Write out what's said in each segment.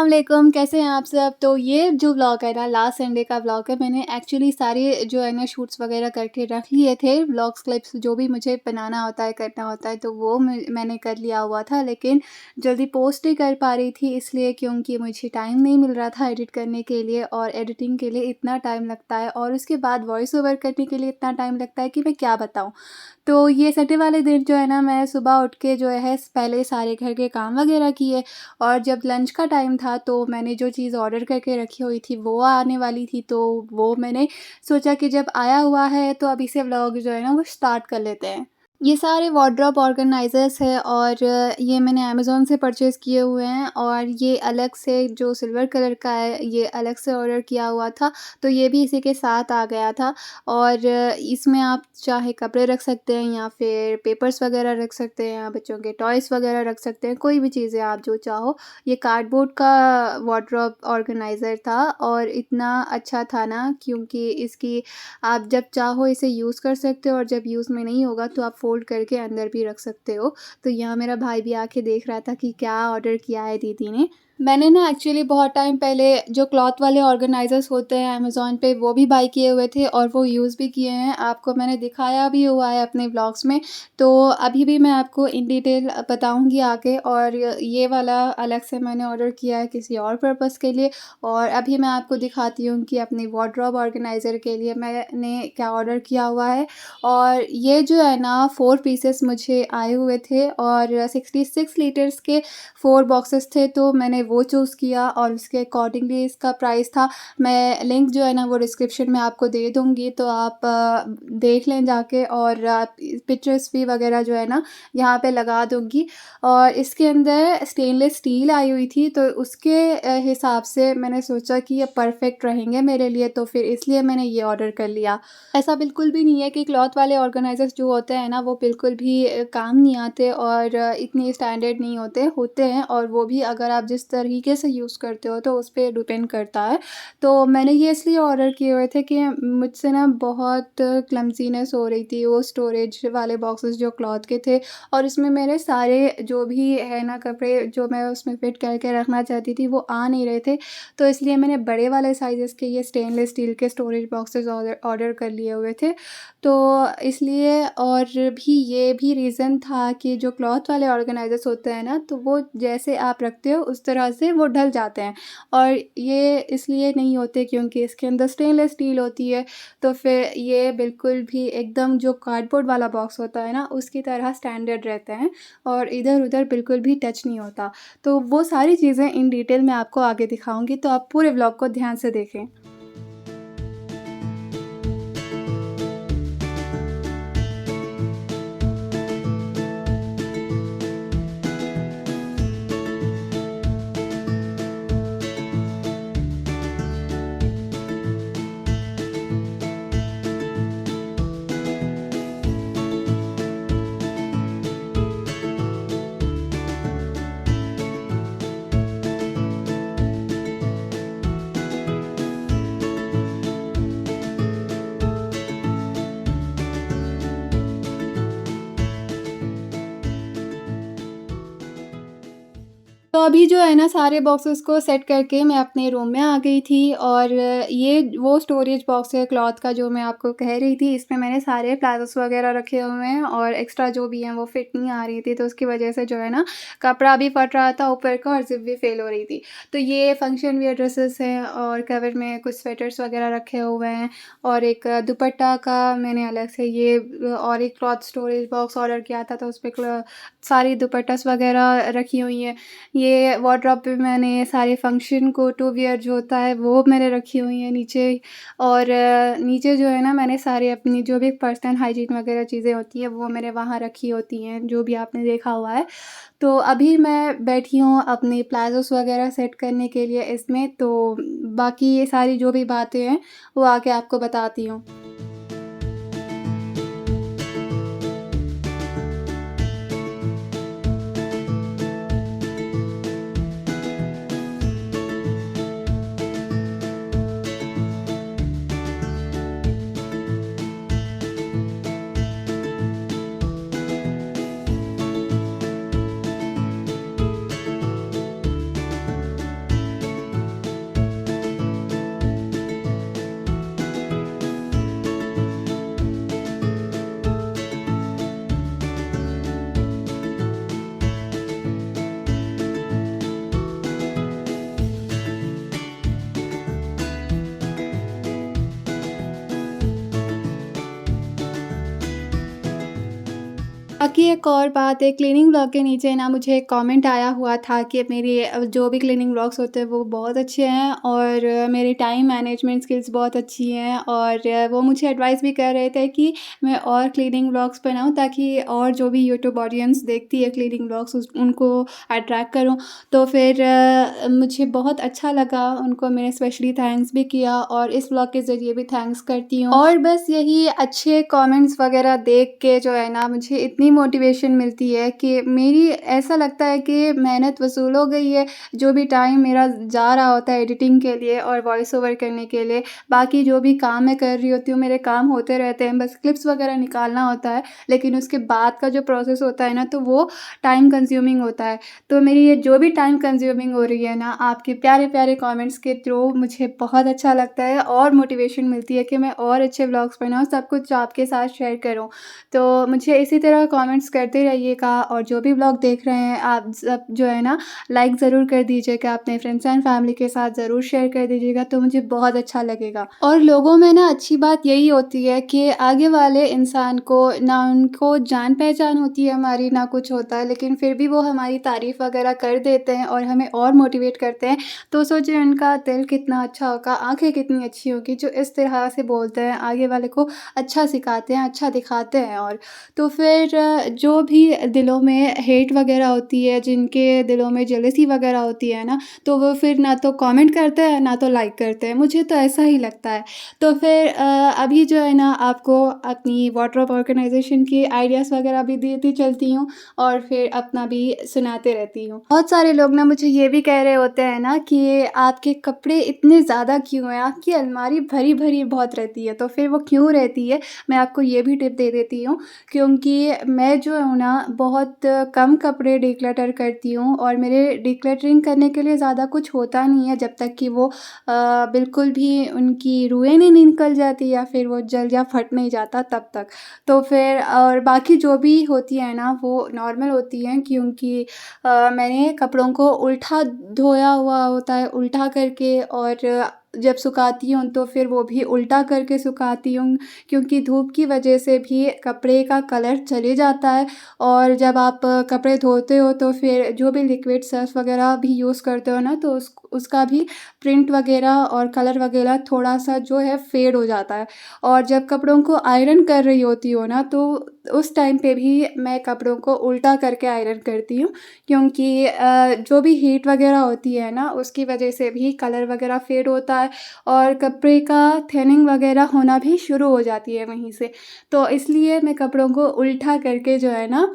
वालेकुम, कैसे हैं आप सब? तो ये जो व्लॉग है ना, लास्ट संडे का व्लॉग है। मैंने एक्चुअली सारे जो है ना शूट्स वगैरह करके रख लिए थे, व्लॉग्स क्लिप्स जो भी मुझे बनाना होता है, करना होता है, तो वो मैंने कर लिया हुआ था। लेकिन जल्दी पोस्ट नहीं कर पा रही थी, इसलिए क्योंकि मुझे टाइम नहीं मिल रहा था एडिट करने के लिए, और एडिटिंग के लिए इतना टाइम लगता है और उसके बाद वॉइस ओवर करने के लिए इतना टाइम लगता है कि मैं क्या बताऊँ। तो ये संडे वाले दिन जो है ना, मैं सुबह उठ के जो है पहले सारे घर के काम वगैरह किए, और जब लंच का टाइम था तो मैंने जो चीज़ ऑर्डर करके रखी हुई थी वो आने वाली थी, तो वो मैंने सोचा कि जब आया हुआ है तो अभी से व्लॉग जो है ना वो स्टार्ट कर लेते हैं। ये सारे वार्डरोब ऑर्गेनाइज़र्स हैं, और ये मैंने अमेज़न से परचेज़ किए हुए हैं, और ये अलग से जो सिल्वर कलर का है ये अलग से ऑर्डर किया हुआ था, तो ये भी इसी के साथ आ गया था। और इसमें आप चाहे कपड़े रख सकते हैं या फिर पेपर्स वगैरह रख सकते हैं या बच्चों के टॉयज़ वगैरह रख सकते हैं, कोई भी चीज़ें आप जो चाहो। ये कार्डबोर्ड का वार्डरोब ऑर्गेनाइज़र था, और इतना अच्छा था ना, क्योंकि इसकी आप जब चाहो इसे यूज़ कर सकते हो, और जब यूज़ में नहीं होगा तो आप फ़ोल्ड करके अंदर भी रख सकते हो। तो यहाँ मेरा भाई भी आके देख रहा था कि क्या ऑर्डर किया है दीदी ने। मैंने ना एक्चुअली बहुत टाइम पहले जो क्लॉथ वाले ऑर्गेनाइज़र्स होते हैं अमेज़न पे, वो भी बाय किए हुए थे और वो यूज़ भी किए हैं। आपको मैंने दिखाया भी हुआ है अपने व्लॉग्स में। तो अभी भी मैं आपको इन डिटेल बताऊँगी आगे, और ये वाला अलग से मैंने ऑर्डर किया है किसी और पर्पज़ के लिए। और अभी मैं आपको दिखाती हूँ कि अपनी वार्डरोब ऑर्गेनाइज़र के लिए मैंने क्या ऑर्डर किया हुआ है। और ये जो है ना 4 पीसेस मुझे आए हुए थे, और 66 लीटर्स के 4 बॉक्सेस थे, तो मैंने वो चूज़ किया और उसके अकॉर्डिंगली इसका प्राइस था। मैं लिंक जो है ना वो डिस्क्रिप्शन में आपको दे दूँगी, तो आप देख लें जाके, और आप पिक्चर्स भी वगैरह जो है ना यहाँ पे लगा दूँगी। और इसके अंदर स्टेनलेस स्टील आई हुई थी, तो उसके हिसाब से मैंने सोचा कि ये परफेक्ट रहेंगे मेरे लिए, तो फिर इसलिए मैंने ये ऑर्डर कर लिया। ऐसा बिल्कुल भी नहीं है कि क्लॉथ वाले ऑर्गेनाइज़र्स जो होते हैं ना वो बिल्कुल भी काम नहीं आते और इतने स्टैंडर्ड नहीं होते, होते हैं, और वो भी अगर आप जिस तरीके से यूज़ करते हो तो उस पे डिपेंड करता है। तो मैंने ये इसलिए ऑर्डर किए हुए थे कि मुझसे ना बहुत क्लमज़ीनेस हो रही थी वो स्टोरेज वाले बॉक्सेस जो क्लॉथ के थे, और इसमें मेरे सारे जो भी है ना कपड़े जो मैं उसमें फ़िट करके रखना चाहती थी वो आ नहीं रहे थे। तो इसलिए मैंने बड़े वाले साइज़ेस के ये स्टेनलेस स्टील के स्टोरेज बॉक्सेस ऑर्डर ऑर्डर कर लिए हुए थे। तो इसलिए, और भी ये भी रीज़न था कि जो क्लॉथ वाले ऑर्गेनाइज़र्स होते हैं ना, तो वो जैसे आप रखते हो उस तरह से वो ढल जाते हैं, और ये इसलिए नहीं होते क्योंकि इसके अंदर स्टेनलेस स्टील होती है। तो फिर ये बिल्कुल भी एकदम जो कार्डबोर्ड वाला बॉक्स होता है ना उसकी तरह स्टैंडर्ड रहते हैं, और इधर-उधर बिल्कुल भी टच नहीं होता। तो वो सारी चीज़ें इन डिटेल मैं आपको आगे दिखाऊँगी, तो आप पूरे व्लॉग को ध्यान से देखें। तो अभी जो है ना सारे बॉक्सेस को सेट करके मैं अपने रूम में आ गई थी, और ये वो स्टोरेज बॉक्स है क्लॉथ का जो मैं आपको कह रही थी। इसमें मैंने सारे प्लाज़ोज़ वगैरह रखे हुए हैं, और एक्स्ट्रा जो भी हैं वो फिट नहीं आ रही थी, तो उसकी वजह से जो है ना कपड़ा भी फट रहा था ऊपर का, और ज़िप भी फ़ेल हो रही थी। तो ये फंक्शन वियर ड्रेसेस हैं, और कवर में कुछ स्वेटर्स वगैरह रखे हुए हैं, और एक दुपट्टा का मैंने अलग से ये और एक क्लॉथ स्टोरेज बॉक्स ऑर्डर किया था, तो उसपे सारी दुपट्टास वगैरह रखी हुई हैं। ये वार्डरोब पे मैंने सारे फंक्शन को टू वियर जो होता है वो मैंने रखी हुई हैं नीचे, और नीचे जो है ना मैंने सारी अपनी जो भी पर्सनल हाइजीन वगैरह चीज़ें होती हैं वो मैंने वहाँ रखी होती हैं, जो भी आपने देखा हुआ है। तो अभी मैं बैठी हूँ अपने प्लाज़ोज़ वगैरह सेट करने के लिए इसमें, तो बाकी ये सारी जो भी बातें हैं वो आके आपको बताती हूँ। बाकी एक और बात है, क्लीनिंग व्लॉग के नीचे ना मुझे एक कमेंट आया हुआ था कि मेरी जो भी क्लीनिंग व्लॉग्स होते हैं वो बहुत अच्छे हैं और मेरी टाइम मैनेजमेंट स्किल्स बहुत अच्छी हैं, और वो मुझे एडवाइस भी कर रहे थे कि मैं और क्लीनिंग व्लॉग्स बनाऊँ ताकि और जो भी यूट्यूब ऑडियंस देखती है क्लीनिंग व्लॉग्स उनको अट्रैक्ट करूँ। तो फिर मुझे बहुत अच्छा लगा, उनको मैंने स्पेशली थैंक्स भी किया और इस व्लॉग के ज़रिए भी थैंक्स करती हूँ। और बस यही अच्छे कमेंट्स वगैरह देख के जो है ना मुझे इतनी मोटिवेशन मिलती है कि मेरी ऐसा लगता है कि मेहनत वसूल हो गई है। जो भी टाइम मेरा जा रहा होता है एडिटिंग के लिए और वॉइस ओवर करने के लिए, बाकी जो भी काम मैं कर रही होती हूँ मेरे काम होते रहते हैं, बस क्लिप्स वगैरह निकालना होता है, लेकिन उसके बाद का जो प्रोसेस होता है ना तो वो टाइम कंज्यूमिंग होता है। तो मेरी ये जो भी टाइम कंज्यूमिंग हो रही है ना, आपके प्यारे प्यारे कमेंट्स के थ्रू मुझे बहुत अच्छा लगता है और मोटिवेशन मिलती है कि मैं और अच्छे व्लॉग्स बनाऊँ, सब कुछ आपके साथ शेयर करूँ। तो मुझे इसी तरह कमेंट्स करते रहिएगा, और जो भी व्लॉग देख रहे हैं आप सब जो है ना लाइक ज़रूर कर दीजिएगा, अपने फ्रेंड्स एंड फैमिली के साथ ज़रूर शेयर कर दीजिएगा, तो मुझे बहुत अच्छा लगेगा। और लोगों में ना अच्छी बात यही होती है कि आगे वाले इंसान को ना उनको जान पहचान होती है हमारी, ना कुछ होता है, लेकिन फिर भी वो हमारी तारीफ़ वगैरह कर देते हैं और हमें और मोटिवेट करते हैं। तो सोचिए उनका दिल कितना अच्छा होगा, आँखें कितनी अच्छी होंगी जो इस तरह से बोलते हैं, आगे वाले को अच्छा सिखाते हैं, अच्छा दिखाते हैं। और तो फिर जो भी दिलों में हेट वगैरह होती है, जिनके दिलों में जेलसी वगैरह होती है ना, तो वो फिर ना तो कमेंट करते हैं ना तो लाइक करते हैं, मुझे तो ऐसा ही लगता है। तो फिर अभी जो है ना आपको अपनी वार्डरोब ऑर्गेनाइजेशन की आइडियाज़ वगैरह भी देती चलती हूँ और फिर अपना भी सुनाते रहती हूँ। बहुत सारे लोग ना मुझे ये भी कह रहे होते हैं ना कि आपके कपड़े इतने ज़्यादा क्यों हैं, आपकी अलमारी भरी भरी बहुत रहती है। तो फिर वो क्यों रहती है, मैं आपको ये भी टिप दे देती हूँ, क्योंकि मैं जो हूँ ना बहुत कम कपड़े डिक्लटर करती हूँ, और मेरे डिक्लटरिंग करने के लिए ज़्यादा कुछ होता नहीं है जब तक कि वो बिल्कुल भी उनकी रुएँ नहीं निकल जाती या फिर वो जल या फट नहीं जाता तब तक। तो फिर और बाकी जो भी होती है ना वो नॉर्मल होती हैं, क्योंकि मैंने कपड़ों को उल्टा धोया हुआ होता है, उल्टा करके, और जब सुखाती हूँ तो फिर वो भी उल्टा करके सुखाती हूँ, क्योंकि धूप की वजह से भी कपड़े का कलर चले जाता है। और जब आप कपड़े धोते हो तो फिर जो भी लिक्विड सर्फ वगैरह भी यूज़ करते हो ना, तो उसका भी प्रिंट वगैरह और कलर वगैरह थोड़ा सा जो है फेड हो जाता है। और जब कपड़ों को आयरन कर रही होती हो ना, तो उस टाइम पे भी मैं कपड़ों को उल्टा करके आयरन करती हूँ, क्योंकि जो भी हीट वगैरह होती है ना उसकी वजह से भी कलर वगैरह फेड होता है और कपड़े का थिनिंग वगैरह होना भी शुरू हो जाती है वहीं से। तो इसलिए मैं कपड़ों को उल्टा करके जो है ना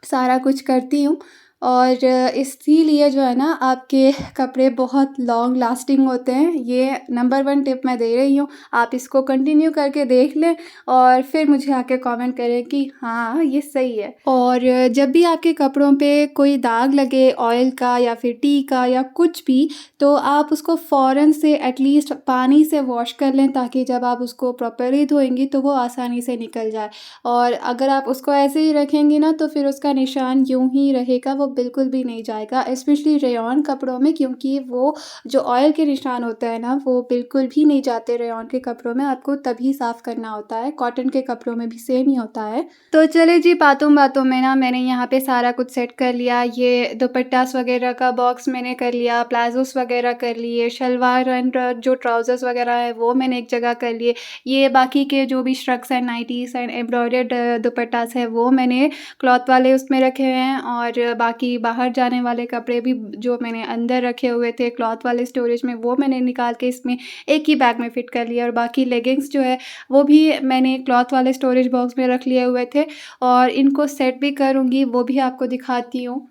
सारा कुछ करती हूँ, और इसीलिए जो है ना आपके कपड़े बहुत लॉन्ग लास्टिंग होते हैं। ये नंबर 1 टिप मैं दे रही हूँ, आप इसको कंटिन्यू करके देख लें और फिर मुझे आके कमेंट करें कि हाँ, ये सही है। और जब भी आपके कपड़ों पे कोई दाग लगे ऑयल का या फिर टी का या कुछ भी, तो आप उसको फ़ौरन से एटलीस्ट पानी से वॉश कर लें, ताकि जब आप उसको प्रॉपर्ली धोएँगी तो वो आसानी से निकल जाए। और अगर आप उसको ऐसे ही रखेंगी ना तो फिर उसका निशान यूँ ही रहेगा, वो बिल्कुल भी नहीं जाएगा, स्पेशली रेयॉन कपड़ों में, क्योंकि वो जो ऑयल के निशान होते हैं ना वो बिल्कुल भी नहीं जाते रेयॉन के कपड़ों में, आपको तभी साफ़ करना होता है। कॉटन के कपड़ों में भी सेम ही होता है। तो चलिए जी, बातों बातों में ना मैंने यहाँ पे सारा कुछ सेट कर लिया। ये दुपट्टास वगैरह का बॉक्स मैंने कर लिया, प्लाज़ोस वगैरह कर लिए, शलवार एंड जो ट्राउज़र्स वगैरह है वो मैंने एक जगह कर लिए। ये बाकी के जो भी shrugs and nighties and embroidered dupattas है वो मैंने क्लॉथ वाले उसमें रखे हुए हैं, और बाकी बाहर जाने वाले कपड़े भी जो मैंने अंदर रखे हुए थे क्लॉथ वाले स्टोरेज में, वो मैंने निकाल के इसमें एक ही बैग में फ़िट कर लिया। और बाकी लेगिंग्स जो है वो भी मैंने क्लॉथ वाले स्टोरेज बॉक्स में रख लिए हुए थे, और इनको सेट भी करूँगी, वो भी आपको दिखाती हूँ।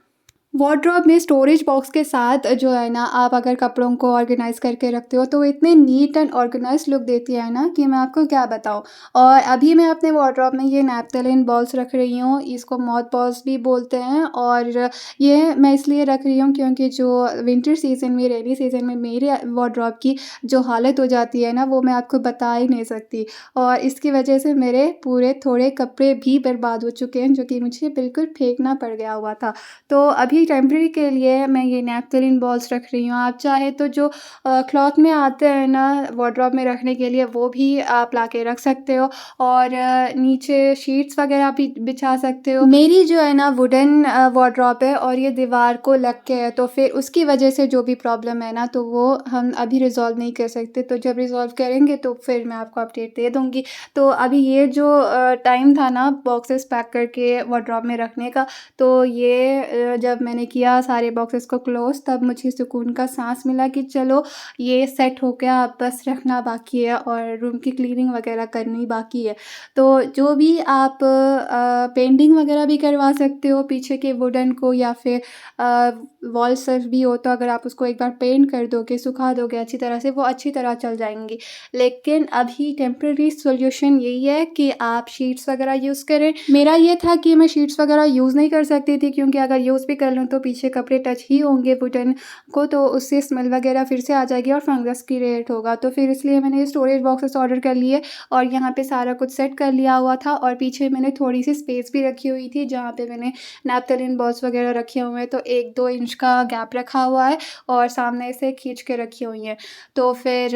वार्डरोब में स्टोरेज बॉक्स के साथ जो है ना आप अगर कपड़ों को ऑर्गेनाइज़ करके रखते हो तो वो इतने नीट एंड ऑर्गेनाइज्ड लुक देती है ना कि मैं आपको क्या बताऊँ। और अभी मैं अपने वार्डरोब में ये नैप्थेलिन बॉल्स रख रही हूँ, इसको मॉथ बॉल्स भी बोलते हैं, और ये मैं इसलिए रख रही हूँ क्योंकि जो विंटर सीज़न में, रेनी सीज़न में मेरे वार्डरोब की जो हालत हो जाती है ना वो मैं आपको बता ही नहीं सकती, और इसकी वजह से मेरे पूरे थोड़े कपड़े भी बर्बाद हो चुके हैं, जो कि मुझे बिल्कुल फेंकना पड़ गया हुआ था। तो अभी अभी टेम्परेरी के लिए मैं ये नैप्थेलिन बॉल्स रख रही हूँ। आप चाहे तो जो क्लॉथ में आते हैं ना वार्डरोब में रखने के लिए, वो भी आप लाके रख सकते हो, और नीचे शीट्स वगैरह भी बिछा सकते हो। मेरी जो है ना वुडन वार्डरोब है और ये दीवार को लग के है, तो फिर उसकी वजह से जो भी प्रॉब्लम है ना, तो वो हम अभी रिज़ॉल्व नहीं कर सकते। तो जब रिज़ॉल्व करेंगे तो फिर मैं आपको अपडेट दे दूँगी। तो अभी ये जो टाइम था ना बॉक्सेस पैक करके वार्डरोब में रखने का, तो ये जब मैंने किया सारे बॉक्सेस को क्लोज़, तब मुझे सुकून का साँस मिला कि चलो ये सेट हो गया, अब बस रखना बाकी है और रूम की क्लीनिंग वगैरह करनी बाकी है। तो जो भी आप पेंटिंग वगैरह भी करवा सकते हो पीछे के वुडन को, या फिर वॉल सर्फ भी हो, तो अगर आप उसको एक बार पेंट कर दोगे, सुखा दोगे अच्छी तरह से, वो अच्छी तरह चल जाएँगी। लेकिन अभी टेम्परेरी सॉल्यूशन यही है कि आप शीट्स वगैरह यूज़ करें। मेरा ये था कि मैं शीट्स वगैरह यूज़ नहीं कर सकती थी, क्योंकि अगर यूज़ भी कर लूँ तो पीछे कपड़े टच ही होंगे वुडन को, तो उससे स्मेल वगैरह फिर से आ जाएगी और फंगस क्रिएट होगा। तो फिर इसलिए मैंने स्टोरेज बॉक्सेस ऑर्डर कर लिए और यहाँ पे सारा कुछ सेट कर लिया हुआ था, और पीछे मैंने थोड़ी सी स्पेस भी रखी हुई थी जहाँ पे मैंने नैप्थेलिन बॉल्स वगैरह रखे हुए हैं। तो 1-2 इंच का गैप रखा हुआ है और सामने से खींच के रखी हुई हैं। तो फिर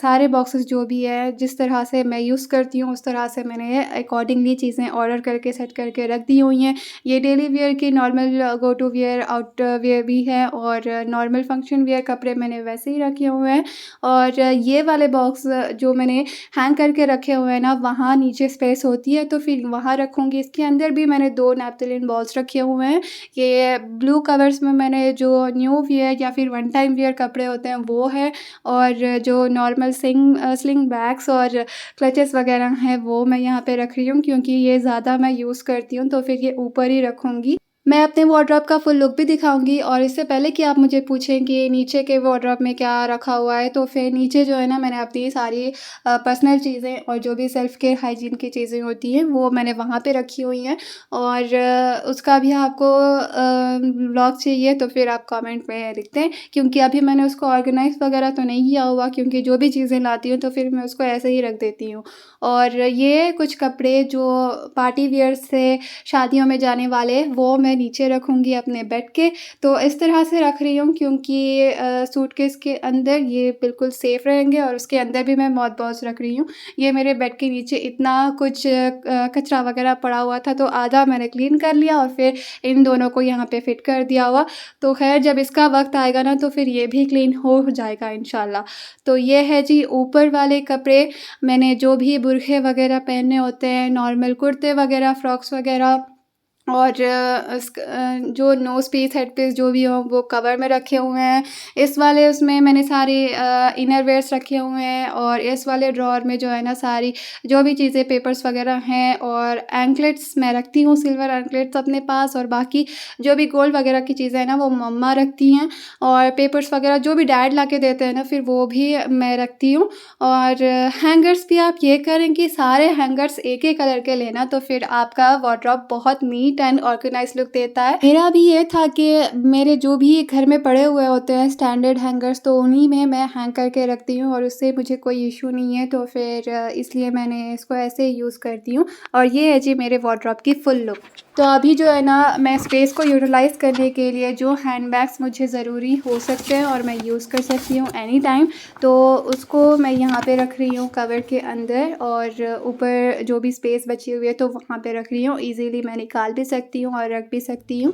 सारे बॉक्सेस जो भी है जिस तरह से मैं यूज़ करती हूँ, उस तरह से मैंने अकॉर्डिंगली चीज़ें ऑर्डर करके सेट करके रख दी हुई हैं। ये डेली वियर की normal go to wear, out wear भी है, और नॉर्मल फंक्शन वियर कपड़े मैंने वैसे ही रखे हुए हैं। और ये वाले बॉक्स जो मैंने हैंग करके रखे हुए हैं ना, वहाँ नीचे स्पेस होती है, तो फिर वहाँ रखूँगी। इसके अंदर भी मैंने 2 नैप्थेलिन बॉल्स रखे हुए हैं। ये ब्लू कवर्स में मैंने जो न्यू वियर या फिर वन टाइम वियर कपड़े होते हैं वो है, और जो नॉर्मल स्लिंग बैग्स और क्लचेस वगैरह हैं वो मैं यहाँ पे रख रही हूँ, क्योंकि ये ज़्यादा मैं यूज़ करती हूँ, तो फिर ये ऊपर ही रखूँगी। मैं अपने वार्डरोब का फुल लुक भी दिखाऊँगी, और इससे पहले कि आप मुझे पूछें कि नीचे के वार्डरोब में क्या रखा हुआ है, तो फिर नीचे जो है ना मैंने अपनी सारी पर्सनल चीज़ें और जो भी सेल्फ केयर हाइजीन की चीज़ें होती हैं वो मैंने वहाँ पे रखी हुई हैं। और उसका भी आपको व्लॉग चाहिए तो फिर आप कमेंट में लिखते हैं, क्योंकि अभी मैंने उसको ऑर्गेनाइज़ वगैरह तो नहीं किया हुआ, क्योंकि जो भी चीज़ें लाती हूँ तो फिर मैं उसको ऐसे ही रख देती हूँ। और ये कुछ कपड़े जो पार्टी वियर से शादियों में जाने वाले, वो मैं नीचे रखूँगी अपने बेड के। तो इस तरह से रख रही हूँ, क्योंकि सूटकेस के अंदर ये बिल्कुल सेफ़ रहेंगे, और उसके अंदर भी मैं मोथबॉल्स रख रही हूँ। ये मेरे बेड के नीचे इतना कुछ कचरा वगैरह पड़ा हुआ था, तो आधा मैंने क्लीन कर लिया और फिर इन दोनों को यहाँ पे फ़िट कर दिया हुआ। तो ख़ैर जब इसका वक़्त आएगा ना, तो फिर ये भी क्लीन हो जाएगा इंशाल्लाह। तो ये है जी ऊपर वाले कपड़े। मैंने जो भी बुरखे वगैरह पहनने होते हैं, नॉर्मल कुर्ते वगैरह, फ्रॉक्स वगैरह, और जो नोज़ पीस, हेड पीस जो भी हो, वो कवर में रखे हुए हैं। इस वाले उसमें मैंने सारे इनर वेयर्स रखे हुए हैं, और इस वाले ड्रॉअर में जो है ना सारी जो भी चीज़ें, पेपर्स वगैरह हैं, और एंकलेट्स मैं रखती हूँ, सिल्वर एंकलेट्स अपने पास, और बाकी जो भी गोल्ड वगैरह की चीज़ें हैं ना वो मम्मा रखती हैं, और पेपर्स वगैरह जो भी डैड ला के देते हैं ना फिर वो भी मैं रखती हूँ। और हैंगर्स भी आप ये करें कि सारे हैंगर्स एक ही कलर के लेना, तो फिर आपका वार्डरोब बहुत नीट एंड ऑर्गेनाइज लुक देता है। मेरा भी ये था कि मेरे जो भी घर में पड़े हुए होते हैं स्टैंडर्ड हैंगर्स, तो उन्हीं में मैं हैंग करके रखती हूँ, और उससे मुझे कोई इशू नहीं है, तो फिर इसलिए मैंने इसको ऐसे ही यूज़ करती हूँ। और ये है जी मेरे वार्डरोब की फुल लुक। तो अभी जो है ना मैं स्पेस को यूटिलाइज़ करने के लिए जो हैंड बैग्स मुझे ज़रूरी हो सकते हैं और मैं यूज़ कर सकती हूँ एनी टाइम, तो उसको मैं यहाँ पे रख रही हूँ कवर के अंदर, और ऊपर जो भी स्पेस बची हुई है तो वहाँ पे रख रही हूँ। ईज़िली मैं निकाल भी सकती हूँ और रख भी सकती हूँ।